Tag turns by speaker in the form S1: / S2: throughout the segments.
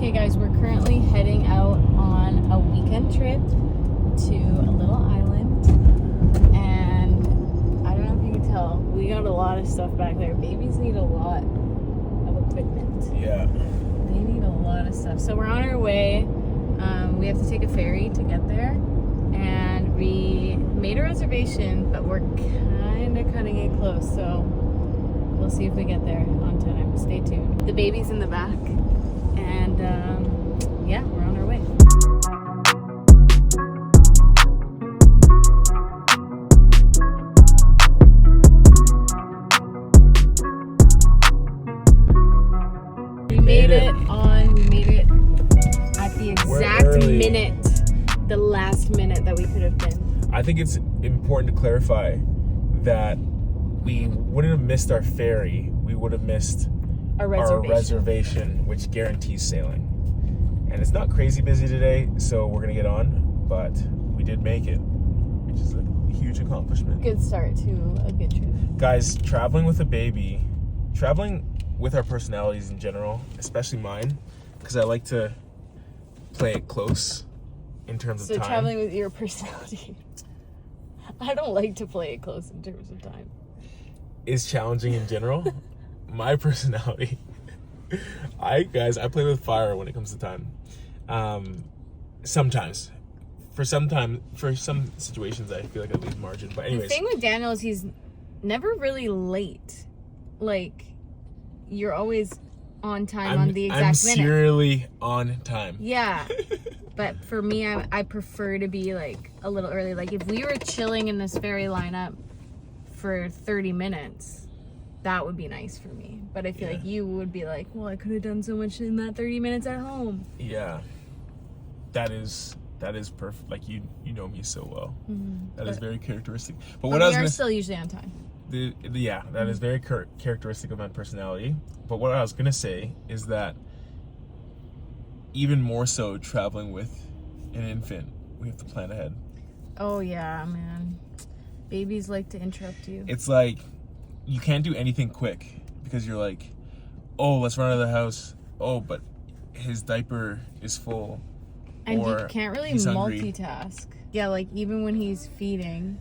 S1: Okay guys, we're currently heading out on a weekend trip to a little island, and I don't know if you can tell, we got a lot of stuff back there. Babies need a lot of equipment.
S2: Yeah.
S1: They need a lot of stuff. So we're on our way. We have to take a ferry to get there, and we made a reservation, but we're kind of cutting it close, so we'll see if we get there on time. Stay tuned. The baby's in the back, and yeah, we're on our way. We made it at the exact minute, the last minute that we could have been.
S2: I think it's important to clarify that we wouldn't have missed our ferry. We would have missed our reservation, which guarantees sailing. And it's not crazy busy today, so we're gonna get on, but we did make it, which is a huge accomplishment.
S1: Good start to a good trip.
S2: Guys, traveling with a baby, traveling with our personalities in general, especially mine, because I like to play it close in terms of time.
S1: So traveling with your personality. I don't like to play it close in terms of time.
S2: Is challenging in general. My personality. I play with fire when it comes to time. Sometimes. For some situations I feel like I lose margin. But anyways.
S1: The thing with Daniel is he's never really late. Like, you're always on time on the exact minute. I'm
S2: serially on time.
S1: Yeah. But for me, I prefer to be like a little early. Like if we were chilling in this ferry lineup for 30 minutes, that would be nice for me. But I feel like you would be like, well, I could have done so much in that 30 minutes at home.
S2: Yeah. That is perfect. Like you know me so well. Mm-hmm. That is very characteristic. But what I was
S1: still usually on time.
S2: That is very characteristic of my personality. But what I was gonna say is that even more so traveling with an infant, we have to plan ahead. Oh yeah, man.
S1: Babies like to interrupt you.
S2: It's like you can't do anything quick because you're like, oh, let's run out of the house. Oh, but his diaper is full.
S1: And you can't really multitask. Yeah, like even when he's feeding,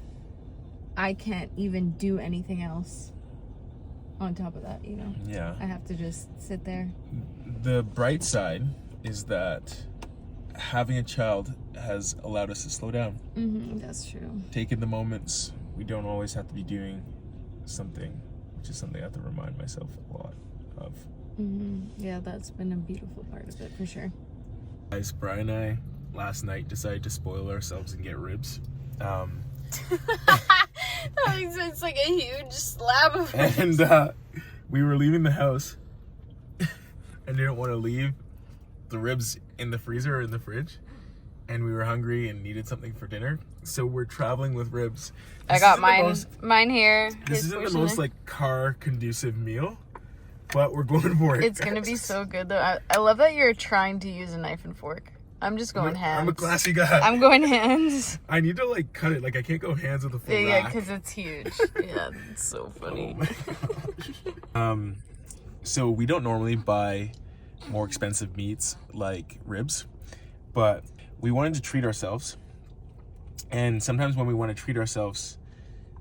S1: I can't even do anything else on top of that, you know?
S2: Yeah.
S1: I have to just sit there.
S2: The bright side is that having a child has allowed us to slow down.
S1: Mm-hmm, that's true.
S2: Take in the moments. We don't always have to be doing something, which is something I have to remind myself a lot of.
S1: Mm-hmm. Yeah, that's been a beautiful part of it, for sure.
S2: Guys, Brian and I last night decided to spoil ourselves and get ribs.
S1: It's like a huge slab of ribs.
S2: And we were leaving the house and didn't want to leave the ribs in the freezer or in the fridge, and we were hungry and needed something for dinner, so we're traveling with ribs.
S1: I got mine here.
S2: This isn't the most like car conducive meal, but we're going for it.
S1: It's gonna be so good though. I love that you're trying to use a knife and fork. I'm just going hands.
S2: I'm a classy guy.
S1: I'm going hands.
S2: I need to like cut it. Like I can't go hands with a full
S1: Yeah,
S2: rack.
S1: because it's huge. Yeah, it's so funny.
S2: Oh my gosh. So we don't normally buy more expensive meats like ribs, but we wanted to treat ourselves. And sometimes when we want to treat ourselves,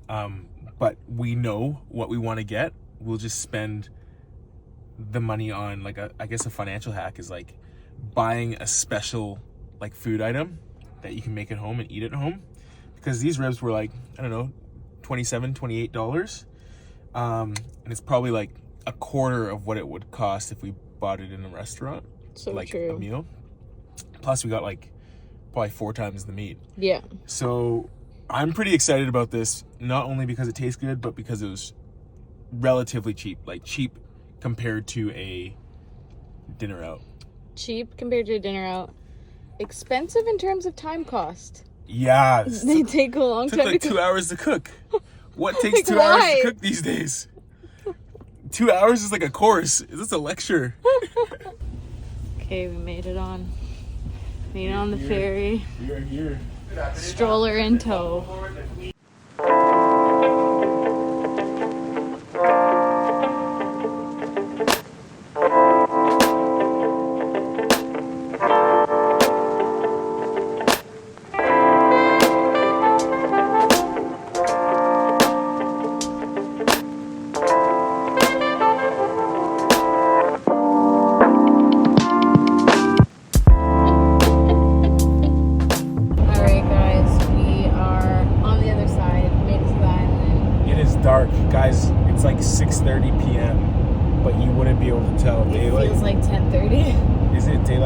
S2: but we know what we want to get, we'll just spend the money on like I guess a financial hack is like buying a special like food item that you can make at home and eat at home, because these ribs were like, I don't know, $27, $28, and it's probably like a quarter of what it would cost if we bought it in a restaurant.
S1: So
S2: like
S1: true.
S2: A meal. Plus we got like probably 4 times the meat.
S1: Yeah.
S2: So I'm pretty excited about this, not only because it tastes good, but because it was relatively cheap. Like cheap compared to a dinner out.
S1: Cheap compared to a dinner out. Expensive in terms of time cost.
S2: Yeah.
S1: They take a long time
S2: to cook. 2 hours to cook. What takes like 2 hours to cook these days? 2 hours is like a course. Is this a lecture?
S1: Okay, we made it on. Made it on the ferry.
S2: We are here.
S1: Stroller in tow.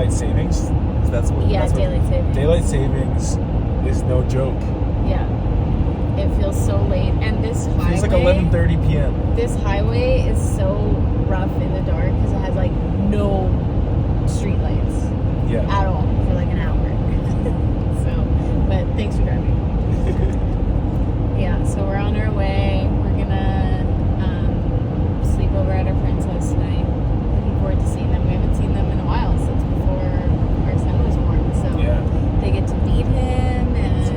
S2: daylight savings. That's what.
S1: Yeah,
S2: that's what,
S1: daylight savings.
S2: Daylight savings is no joke.
S1: Yeah. It feels so late, and this highway.
S2: It's like 11:30 p.m.
S1: This highway is so rough in the dark because it has like no street lights.
S2: Yeah.
S1: At all for like an hour. So, but thanks for driving. Yeah. So we're on our way. We're gonna sleep over at our friend's house tonight. Looking forward to seeing them. We haven't seen them in a while since before our son was born. So
S2: Yeah.
S1: they get to meet him, and
S2: It's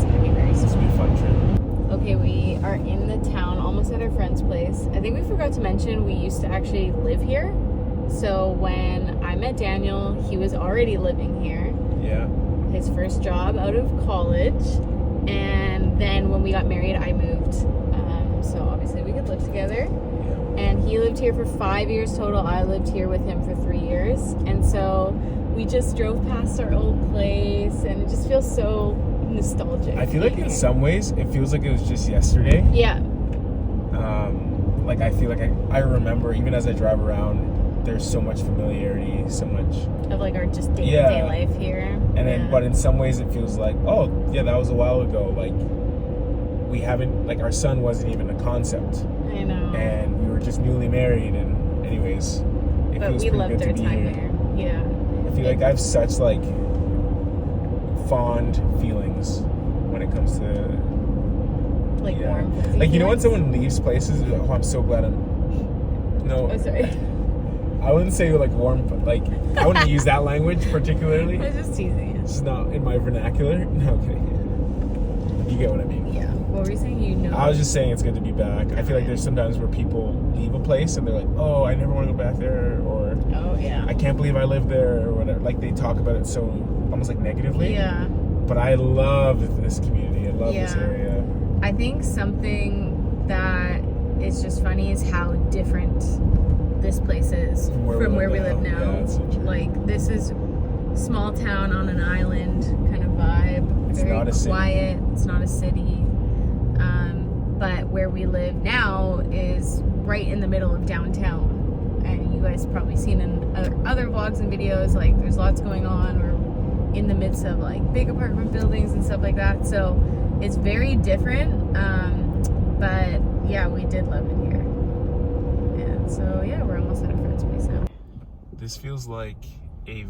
S2: gonna be
S1: very
S2: It's gonna be a fun trip.
S1: Okay, we are in the town, almost at our friend's place. I think we forgot to mention we used to actually live here. So when I met Daniel, he was already living here.
S2: Yeah.
S1: His first job out of college. And then when we got married, I moved. So obviously we could live together.
S2: Yeah.
S1: And he lived here for 5 years total. I lived here with him for 3 years. And so we just drove past our old place, and it just feels so nostalgic.
S2: I feel like in some ways it feels like it was just yesterday.
S1: Yeah.
S2: Like I feel like I remember, even as I drive around, there's so much familiarity, so much
S1: Of like our just day-to-day life here.
S2: And then, but in some ways it feels like, oh yeah, that was a while ago. Like we haven't, like our son wasn't even a concept.
S1: I know.
S2: And we were just newly married, and anyways, it
S1: but
S2: feels
S1: we
S2: pretty
S1: loved
S2: good
S1: our
S2: to be
S1: time
S2: here.
S1: there. Yeah.
S2: I feel like I have such like fond feelings when it comes to
S1: Like warm. fuzzy
S2: like, you know when
S1: feelings?
S2: someone leaves places, oh, I'm so glad I'm no
S1: Oh, sorry.
S2: I wouldn't say like warm, but like I wouldn't use that language particularly.
S1: I was just teasing you.
S2: It's not in my vernacular. No, I'm kidding. You get what I mean.
S1: Yeah. What were you saying? You know.
S2: I was just saying it's good to be back. I feel like there's sometimes where people leave a place and they're like, oh, I never want to go back there, or
S1: Oh yeah.
S2: I can't believe I lived there, or whatever. Like they talk about it so almost like negatively.
S1: Yeah.
S2: But I love this community. I love this area.
S1: I think something that is just funny is how different this place is from where we live now.
S2: Yeah, that's so true.
S1: Like this is small town on an island kind of vibe.
S2: It's
S1: very
S2: not a city.
S1: quiet. It's not a city. But where we live now is right in the middle of downtown. And you guys probably seen in other vlogs and videos, like there's lots going on. We're in the midst of like big apartment buildings and stuff like that. So it's very different. But yeah, we did love it here. And so yeah, we're almost at a friend's place now.
S2: This feels like a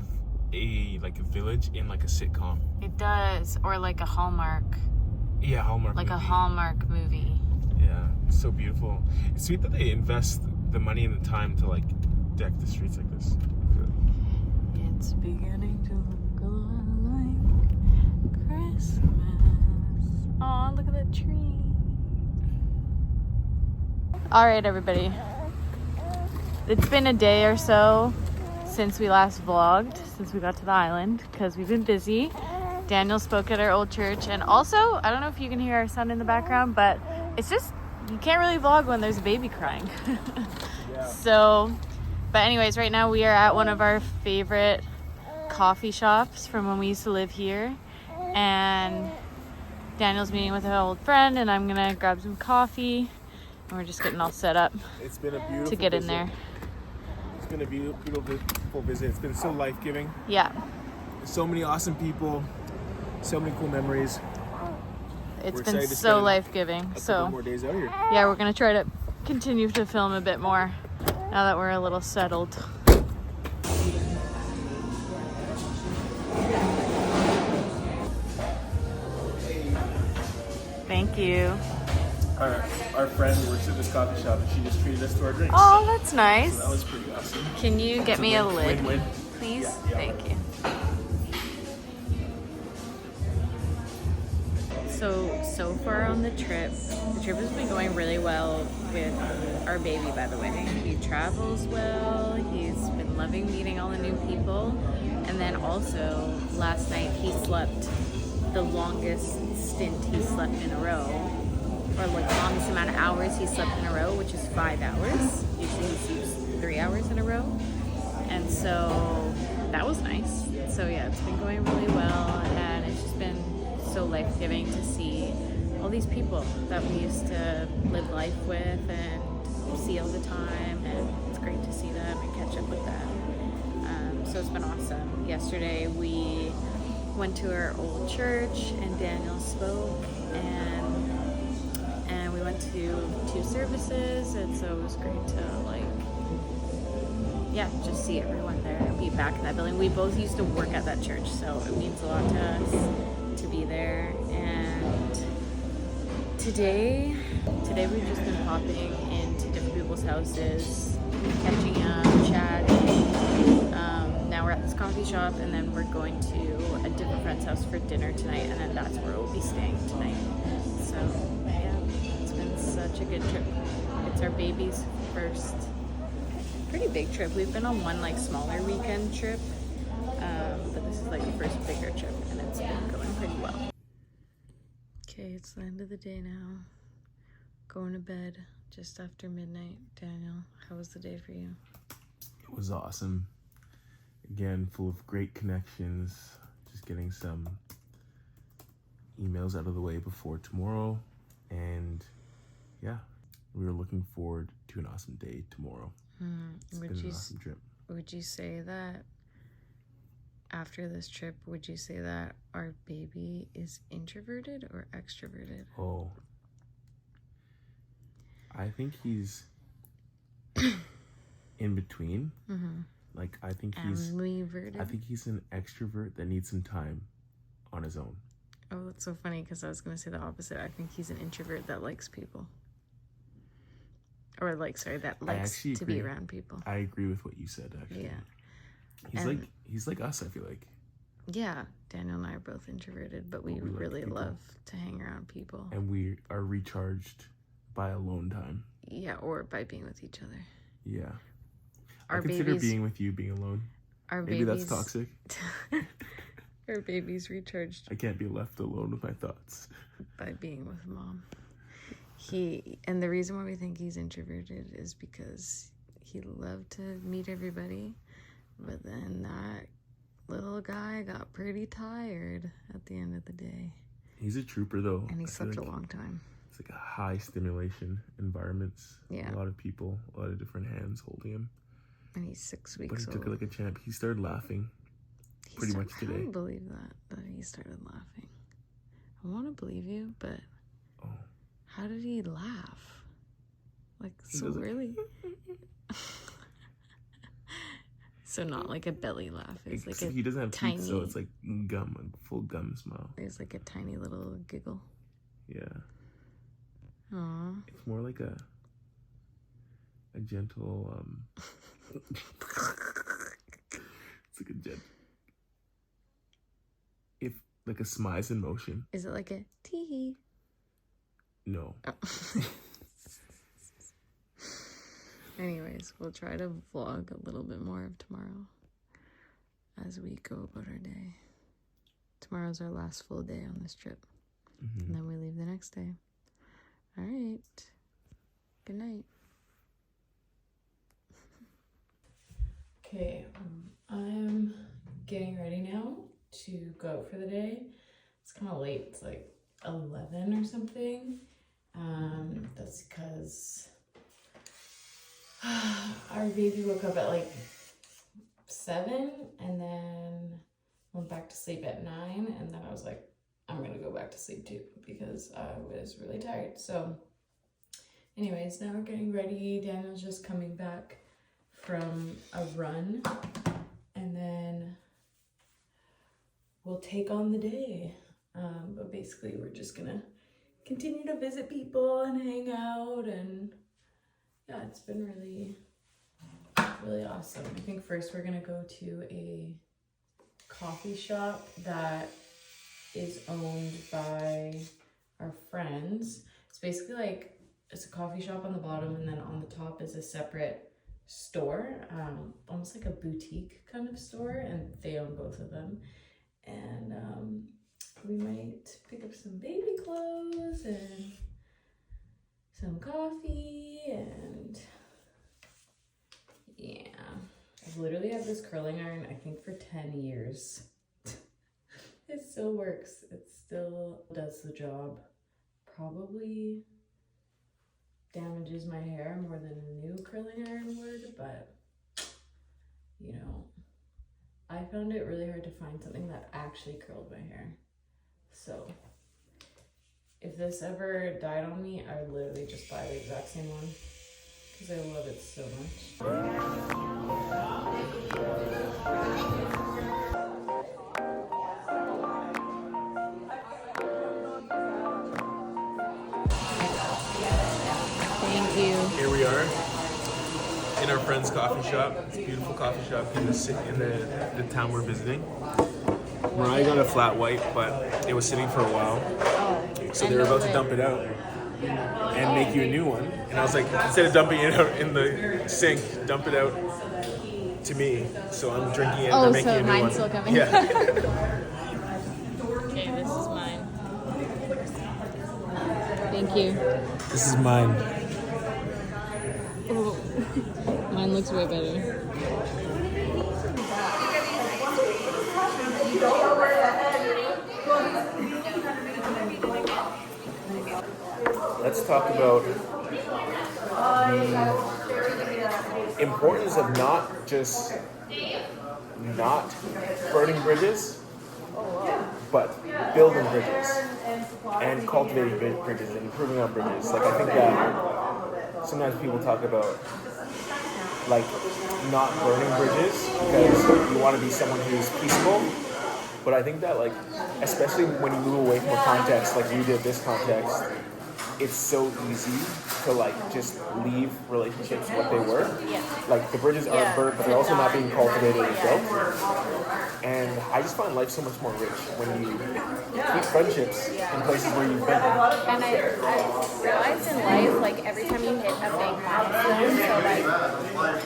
S2: village in like a sitcom.
S1: It does, or like a Hallmark,
S2: Yeah, Hallmark.
S1: like a
S2: movie.
S1: Hallmark movie.
S2: Yeah, it's so beautiful. It's sweet that they invest the money and the time to like deck the streets like this.
S1: It's beginning to look like Christmas. Aw, look at that tree. All right, everybody. It's been a day or so since we last vlogged, since we got to the island, because we've been busy. Daniel spoke at our old church, and also, I don't know if you can hear our son in the background, but it's just, you can't really vlog when there's a baby crying. So, but anyways, right now we are at one of our favorite coffee shops from when we used to live here, and Daniel's meeting with an old friend, and I'm gonna grab some coffee, and we're just getting all set up
S2: It's been a beautiful
S1: to get in
S2: visit.
S1: there.
S2: It's been a beautiful visit. It's been so life-giving.
S1: Yeah,
S2: So many awesome people, so many cool memories.
S1: it's
S2: We're
S1: been
S2: excited to
S1: so
S2: spend
S1: life-giving.
S2: A couple
S1: So
S2: more days out here.
S1: yeah, we're gonna try to continue to film a bit more now that we're a little settled. Thank you.
S2: Our friend works at this coffee shop, and she just treated us to our drinks.
S1: Oh, that's nice.
S2: That was pretty awesome.
S1: Can you get me a lid,
S2: Win-win.
S1: please?
S2: Yeah.
S1: Thank you. So far on the trip has been going really well with our baby, by the way. He travels well, he's been loving meeting all the new people, and then also last night he slept the longest stint he slept in a row, or like the longest amount of hours he slept in a row, which is 5 hours. Usually he sleeps 3 hours in a row, and so that was nice. So yeah, it's been going really well, and it's just been so life-giving to see all these people that we used to live life with and see all the time, and it's great to see them and catch up with them. so it's been awesome. Yesterday we went to our old church and Daniel spoke, and we went to 2 services, and so it was great to like, yeah, just see everyone there and be back in that building. We both used to work at that church, so it means a lot to us to be there. And today we've just been popping into different people's houses, catching up, chatting. Now we're at this coffee shop, and then we're going to a different friend's house for dinner tonight, and then that's where we'll be staying tonight. So yeah, it's been such a good trip. It's our baby's first pretty big trip. We've been on one like smaller weekend trip, but this is like the first bigger trip, and it's been going pretty well. Okay, it's the end of the day now. Going to bed just after midnight. Daniel, how was the day for you?
S2: It was awesome. Again, full of great connections. Just getting some emails out of the way before tomorrow. And yeah, we were looking forward to an awesome day tomorrow. It's been an awesome trip.
S1: Would you say that after this trip, would you say that our baby is introverted or extroverted?
S2: Oh, I think he's in between.
S1: Mm-hmm.
S2: Like, I think he's an extrovert that needs some time on his own.
S1: Oh, that's so funny, because I was going to say the opposite. I think he's an introvert that likes people. Or that likes to be around people.
S2: I agree with what you said, actually.
S1: Yeah.
S2: He's like us, I feel like.
S1: Yeah, Daniel and I are both introverted, but we really love to hang around people.
S2: And we are recharged by alone time.
S1: Yeah, or by being with each other.
S2: Yeah. I consider being with you being alone. Maybe that's toxic.
S1: Our baby's recharged.
S2: I can't be left alone with my thoughts.
S1: By being with mom. And the reason why we think he's introverted is because he loved to meet everybody, but then that little guy got pretty tired at the end of the day.
S2: He's a trooper, though.
S1: And he slept a long time.
S2: It's like a high stimulation environments.
S1: Yeah.
S2: A lot of people, a lot of different hands holding him.
S1: And he's 6 weeks
S2: old. But he took it like a champ. He started laughing pretty much today. I don't
S1: believe that he started laughing. I want to believe you, but how did he laugh? Like, so really? So not like a belly laugh. It's like
S2: he doesn't have teeth, so it's like gum, a full gum smile.
S1: There's like a tiny little giggle.
S2: Yeah.
S1: Aww.
S2: It's more like a gentle it's like a gentle, if like a smile in motion.
S1: Is it like a tee-hee?
S2: No.
S1: Oh. Anyways, we'll try to vlog a little bit more of tomorrow as we go about our day. Tomorrow's our last full day on this trip. Mm-hmm. And then we leave the next day. All right. Good night. Okay, I'm getting ready now to go out for the day. It's kind of late. It's like 11 or something. That's because our baby woke up at like 7 and then went back to sleep at 9, and then I was like, I'm gonna go back to sleep too because I was really tired. So anyways, now we're getting ready. Daniel's just coming back from a run, and then we'll take on the day. But basically we're just gonna continue to visit people and hang out, and yeah, it's been really awesome. I think first we're gonna go to a coffee shop that is owned by our friends. It's basically like, it's a coffee shop on the bottom, and then on the top is a separate store, almost like a boutique kind of store, and they own both of them. And we might pick up some baby clothes and some coffee, and yeah. I've literally had this curling iron, I think, for 10 years. It still works. It still does the job. Probably damages my hair more than a new curling iron would, but you know, I found it really hard to find something that actually curled my hair. So if this ever died on me, I would literally just buy the exact same one because I love it so much. Thank you.
S2: Here we are in our friend's coffee shop. It's a beautiful coffee shop in the town we're visiting. Mariah got a flat white, but it was sitting for a while, so they were about to dump it out and make you a new one. And I was like, instead of dumping it out in the sink, dump it out to me. So I'm drinking it.
S1: Oh,
S2: they're making
S1: so
S2: a new
S1: mine's
S2: one.
S1: still coming.
S2: Yeah.
S1: Okay, this is mine. Thank you.
S2: This is mine.
S1: Oh. Mine looks way better.
S2: Let's talk about the importance of not just not burning bridges, but building bridges and cultivating bridges and improving on bridges. Like, I think that sometimes people talk about like not burning bridges because you want to be someone who's peaceful. But I think that, like, especially when you move away from a context like you did this context, it's so easy to like just leave relationships what they were.
S1: Yeah.
S2: Like, the bridges aren't burnt, but they're also not being cultivated and built. And I just find life so much more rich when you keep friendships in places where you've been.
S1: And I realized in life, like, every time you hit a big milestone, so like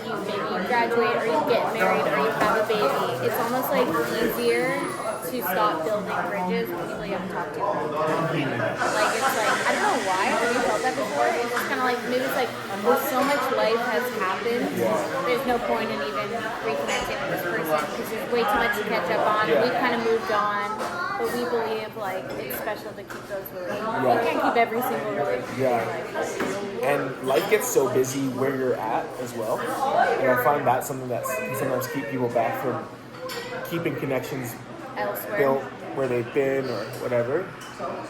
S1: you maybe graduate or you get married or you have a baby, it's almost like easier to stop building bridges with people you haven't talked to. Like, it's like, I don't know why, have you felt that before? It's just kind of like, maybe it's like, well, so much life has happened, there's no point in even reconnecting with this person because there's way too much to catch up on. We've kind of moved on, but we believe, like, it's special to keep those relationships. You can't keep every single relationship in your life.
S2: And life gets so busy where you're at as well. And I find that something that can sometimes keep people back from keeping connections
S1: Elsewhere.
S2: built where they've been or whatever.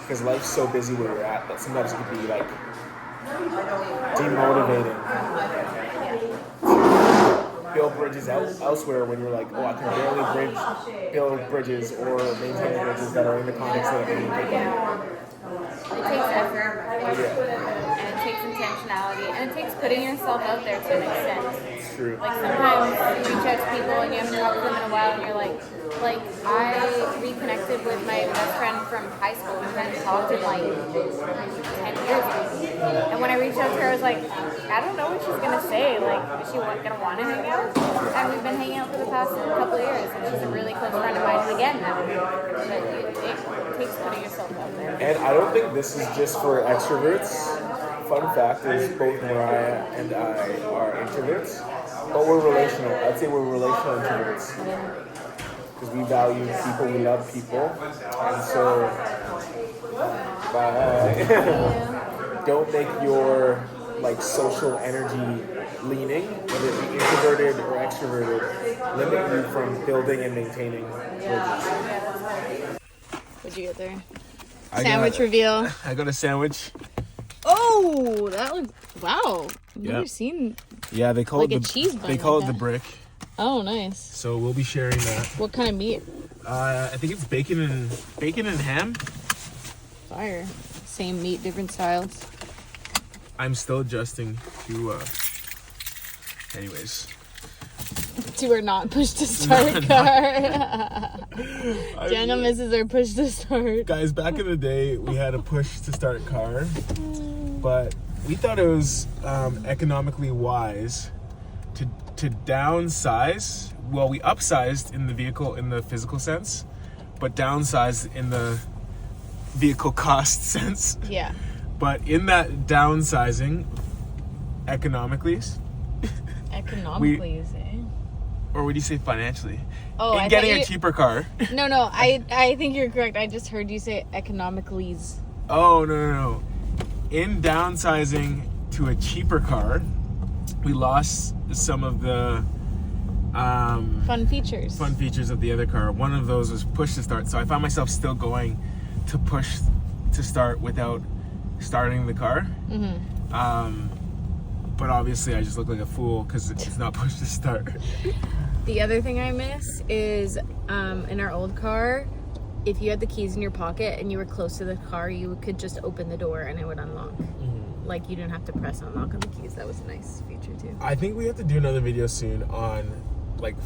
S2: Because life's so busy where you're at that sometimes it can be like demotivating. Build bridges elsewhere when you're like, oh, I can barely build bridges or maintain bridges that are in the context that I'm in.
S1: It takes effort, and it takes intentionality, and it takes putting yourself out there to an extent.
S2: It's true.
S1: Like, sometimes you reach out to people and you haven't talked to them in a while, and you're like I reconnected with my best friend from high school. We hadn't talked in like 10 years. And when I reached out to her, I was like, I don't know what she's gonna say. Like, is she gonna want to hang out? And we've been hanging out for the past couple of years, and she's a really close friend of mine again now. But it takes putting yourself out there.
S2: And I don't think this is just for extroverts. Fun fact is both Mariah and I are introverts, but we're relational. I'd say we're relational introverts because we value people, we love people, and so don't make your like social energy leaning, whether it be introverted or extroverted, limit you from building and maintaining bridges.
S1: What'd you get there?
S2: Sandwich
S1: reveal.
S2: I got a sandwich.
S1: Oh, that looks, wow. I've never seen.
S2: Yeah, they call
S1: like
S2: it
S1: a
S2: the
S1: cheese bun
S2: They call
S1: like
S2: it the
S1: that.
S2: brick.
S1: Oh, nice.
S2: So we'll be sharing that.
S1: What kind of meat?
S2: I think it's bacon and ham.
S1: Fire. Same meat, different styles.
S2: I'm still adjusting to. Anyways.
S1: To or not push to start car. Jenna misses her push to start.
S2: Guys, back in the day, we had a push to start car, but we thought it was economically wise to downsize. Well, we upsized in the vehicle in the physical sense, but downsized in the vehicle cost sense.
S1: Yeah.
S2: But in that downsizing, economically,
S1: Economically, you say?
S2: or would you say financially?
S1: Oh,
S2: in getting a cheaper car.
S1: No, I think you're correct. I just heard you say economically.
S2: Oh, no. In downsizing to a cheaper car, we lost some of the
S1: Fun features.
S2: Fun features of the other car. One of those was push to start. So I found myself still going to push to start without starting the car. But obviously I just look like a fool because it's not push to start.
S1: The other thing I miss is in our old car, if you had the keys in your pocket and you were close to the car, you could just open the door and it would unlock. Like you didn't have to press unlock on the keys. That was a nice feature too.
S2: I think we have to do another video soon on like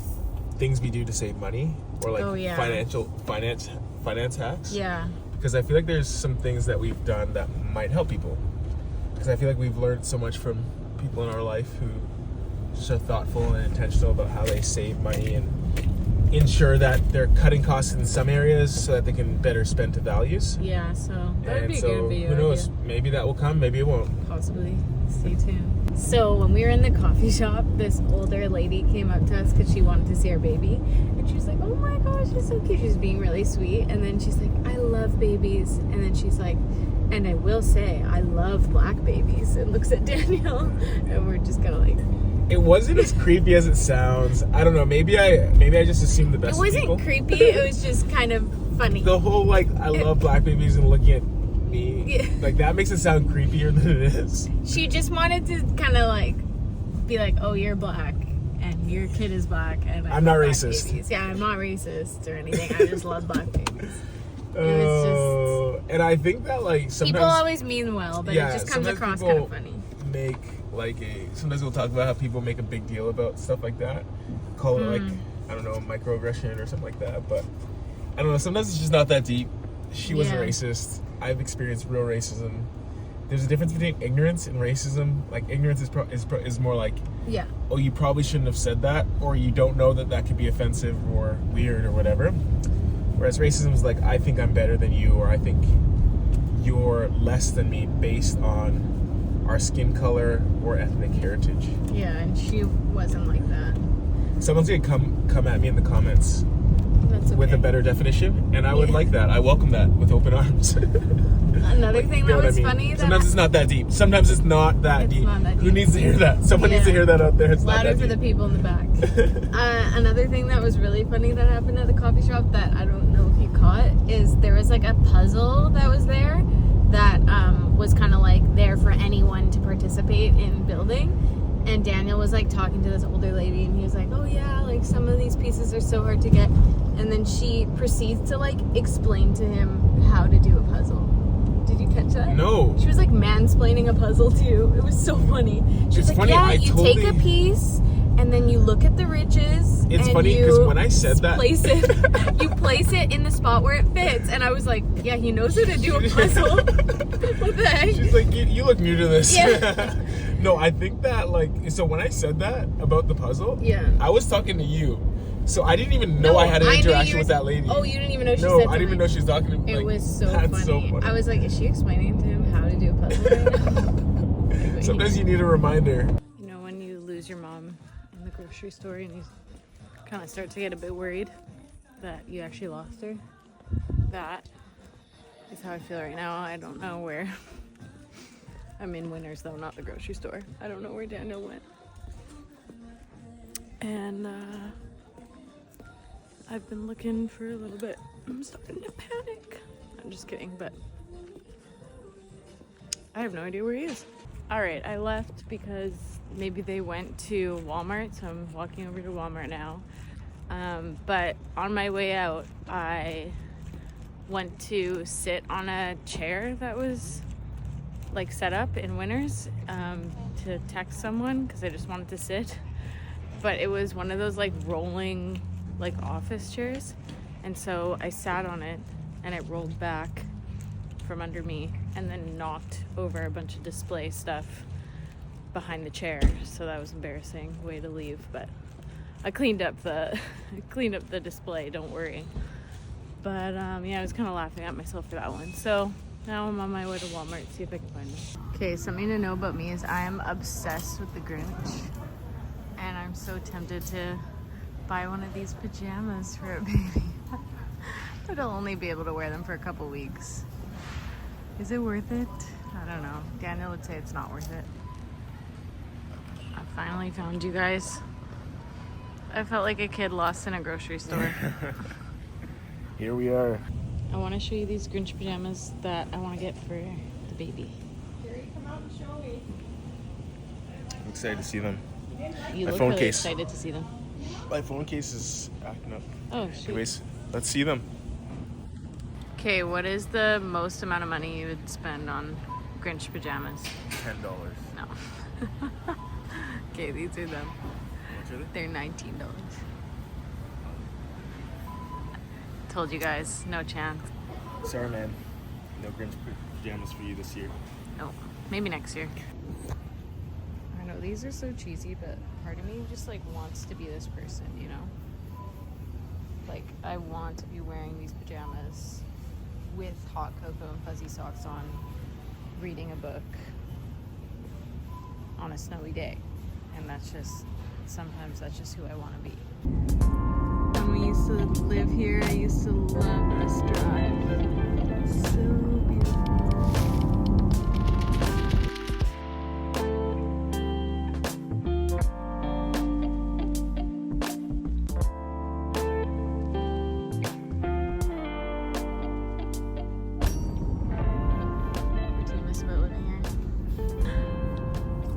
S2: things we do to save money or like finance hacks.
S1: Yeah.
S2: Because I feel like there's some things that we've done that might help people. Because I feel like we've learned so much from people in our life who just are thoughtful and intentional about how they save money and ensure that they're cutting costs in some areas so that they can better spend to values.
S1: Yeah, so that would be a
S2: so
S1: good video.
S2: who knows? Maybe that will come, maybe it won't.
S1: Possibly. Stay tuned. So when we were in the coffee shop, this older lady came up to us because she wanted to see our baby. And she was like, oh my gosh, she's so cute. She was being really sweet. And then she's like, I love babies. And then she's like, and I will say, I love black babies. And looks at Daniel. And we're just kind of like...
S2: It wasn't as creepy as it sounds. I don't know. Maybe I just assumed the best.
S1: It wasn't creepy. It was just kind of funny.
S2: The whole like I love black babies and looking at me, like that makes it sound creepier than it is.
S1: She just wanted to kind of like be like, oh, you're black and your kid is black and
S2: I'm not racist.
S1: Babies. Yeah, I'm not racist or anything. I just love black babies.
S2: And I think that like sometimes
S1: people always mean well, but it just comes across kind of funny.
S2: Sometimes we'll talk about how people make a big deal about stuff like that, call it like, I don't know, microaggression or something like that, but I don't know, sometimes it's just not that deep. She wasn't racist. I've experienced real racism. There's a difference between ignorance and racism. Like ignorance is more like, oh, you probably shouldn't have said that, or you don't know that could be offensive or weird or whatever. Whereas racism is like, I think I'm better than you, or I think you're less than me based on our skin color or ethnic heritage.
S1: Yeah, and she wasn't like that.
S2: Someone's gonna come at me in the comments with a better definition, and I would like that. I welcome that with open arms.
S1: Another thing that was funny.
S2: Sometimes it's not that deep. Sometimes it's not that deep. Who needs to hear that? Someone needs to hear that out there. It's
S1: louder for the people in the back. Another thing that was really funny that happened at the coffee shop that I don't know if you caught is there was like a puzzle that was there that was kind of like there for anyone to participate in building. And Daniel was like talking to this older lady and he was like, oh yeah, like some of these pieces are so hard to get. And then she proceeds to like explain to him how to do a puzzle. Did you catch that?
S2: No.
S1: She was like mansplaining a puzzle too. It was so funny. She was like, yeah, you take a piece and then you look at the ridges.
S2: It's funny because when I said that,
S1: you place it in the spot where it fits. And I was like, yeah, he knows how to do a puzzle. What the heck?
S2: She's like, you look new to this.
S1: Yeah.
S2: No, I think that like, so when I said that about the puzzle, I was talking to you. So I didn't even know I had an interaction with that lady.
S1: Oh, you didn't even know she said
S2: No, I
S1: something.
S2: didn't even know she was talking to me.
S1: It was so funny. I was like, is she explaining to him how to do a puzzle right now?
S2: Sometimes you need a reminder.
S1: You know when you lose your mom in the grocery store and you kind of start to get a bit worried that you actually lost her? That is how I feel right now. I don't know where. I'm in Winners though, not the grocery store. I don't know where Daniel went. And I've been looking for a little bit. I'm starting to panic. I'm just kidding, but I have no idea where he is. All right, I left because maybe they went to Walmart, so I'm walking over to Walmart now. But on my way out, I went to sit on a chair that was like set up in Winners to text someone because I just wanted to sit. But it was one of those like rolling like office chairs, and so I sat on it and it rolled back from under me and then knocked over a bunch of display stuff behind the chair. So that was embarrassing. Way to leave, but I cleaned up the display, don't worry. But yeah, I was kind of laughing at myself for that one. So now I'm on my way to Walmart to see if I can find them. Okay, something to know about me is I am obsessed with the Grinch, and I'm so tempted to buy one of these pajamas for a baby. But I'll only be able to wear them for a couple weeks. Is it worth it? I don't know. Daniel would say it's not worth it. I finally found you guys I felt like a kid lost in a grocery store.
S2: Here we are.
S1: I want to show you these Grinch pajamas that I want to get for the baby.
S3: Carrie, come out and show me.
S2: I'm excited to see them.
S1: You
S2: My
S1: look
S2: phone
S1: really
S2: case.
S1: excited to see them.
S2: My phone case is acting up.
S1: Oh, shoot.
S2: Anyways, let's see them.
S1: Okay, what is the most amount of money you would spend on Grinch pajamas?
S2: $10.
S1: No. Okay, these are them.
S2: How much are
S1: They're $19. Told you guys, no chance.
S2: they? Sorry, man. No Grinch pajamas for you this year.
S1: No, maybe next year. I know these are so cheesy, but part of me just like wants to be this person, you know? Like I want to be wearing these pajamas with hot cocoa and fuzzy socks on, reading a book on a snowy day. And that's just, sometimes that's just who I want to be. When we used to live here, I used to love this drive. So beautiful. What do you miss about living here?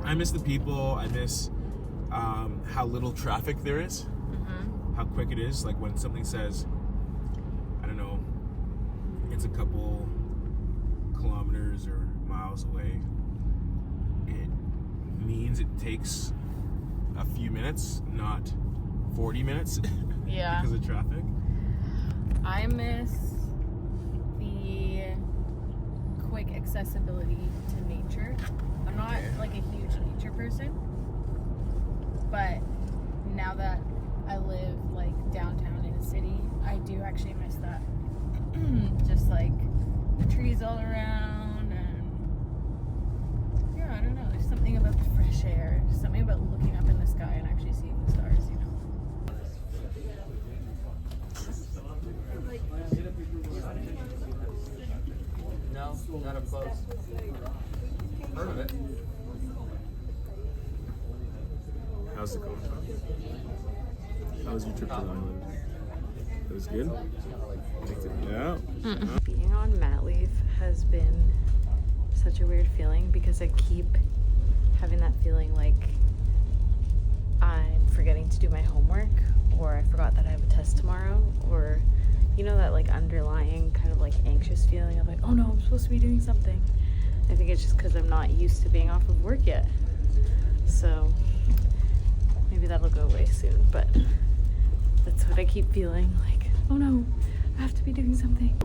S2: I miss the people. I miss how little traffic there is. How quick it is. Like when something says, I don't know, it's a couple kilometers or miles away, it means it takes a few minutes, not 40 minutes.
S1: Yeah.
S2: Because of traffic.
S1: I miss the quick accessibility to nature. I'm not like a huge nature person, but now that I live like downtown in a city, I do actually miss that. Just like the trees all around, and yeah, I don't know. There's something about the fresh air, something about looking up in the sky and actually seeing the stars, you know.
S4: No, not up close. Heard of it.
S2: How's it going? How was your trip to the island? It was good? Yeah.
S1: Being on mat leave has been such a weird feeling because I keep having that feeling like I'm forgetting to do my homework, or I forgot that I have a test tomorrow, or you know that like underlying kind of like anxious feeling of like, oh no, I'm supposed to be doing something. I think it's just because I'm not used to being off of work yet. So maybe that'll go away soon, but that's what I keep feeling like, oh no, I have to be doing something.